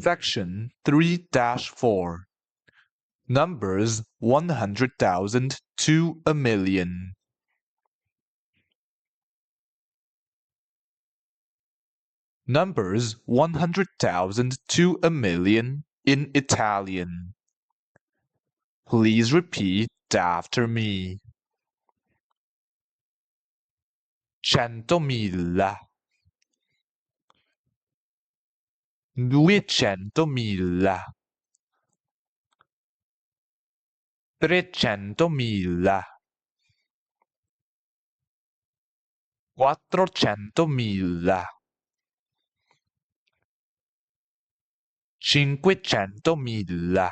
Section 3-4. Numbers 100,000 to a million. Numbers 100,000 to a million in Italian. Please repeat after me. 100.000, 200.000, 300.000, 400.000, 500.000,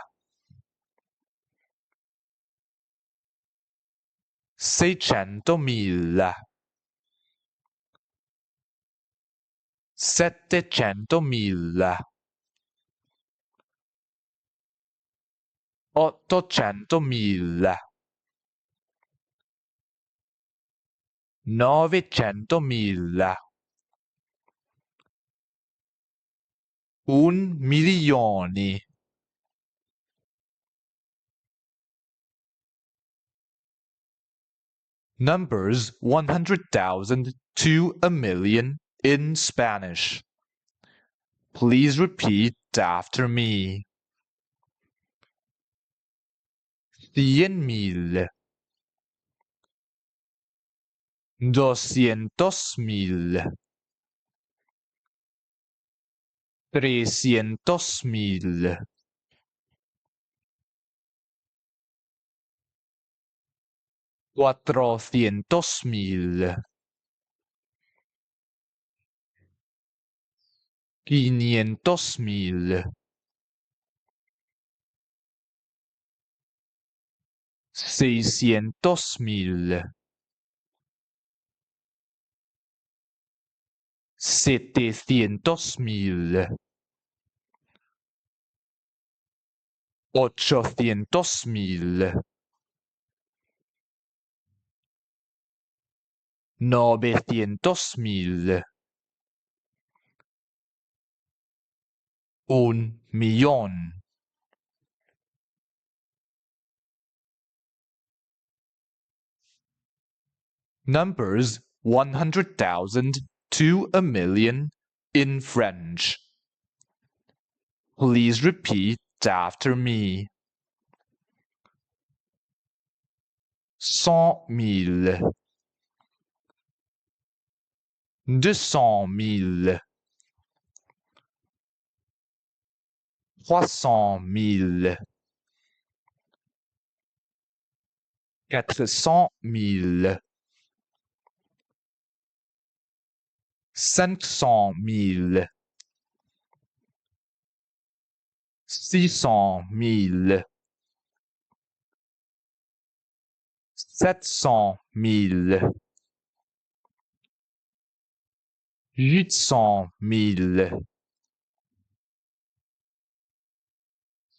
600.000, 700.000, 800.000, 900.000, 1.000.000. Numbers 100,000 to a million in Spanish. Please repeat after me. 100.000, 200.000, 300.000, 400.000, 500.000, 600.000, 700.000, 800.000, 900.000, 1.000.000. Numbers 100,000 to a million in French. Please repeat after me. 100.000, 200.000, 300.000, 400.000, 500.000, 600.000, 700.000, 800.000,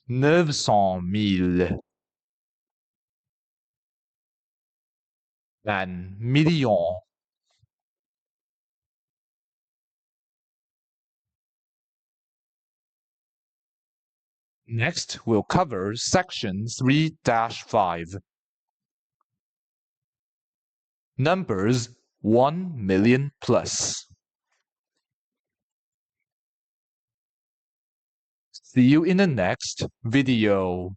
900.000, 1.000.000. Next, we'll cover Section 3-5. Numbers 1 million plus. See you in the next video.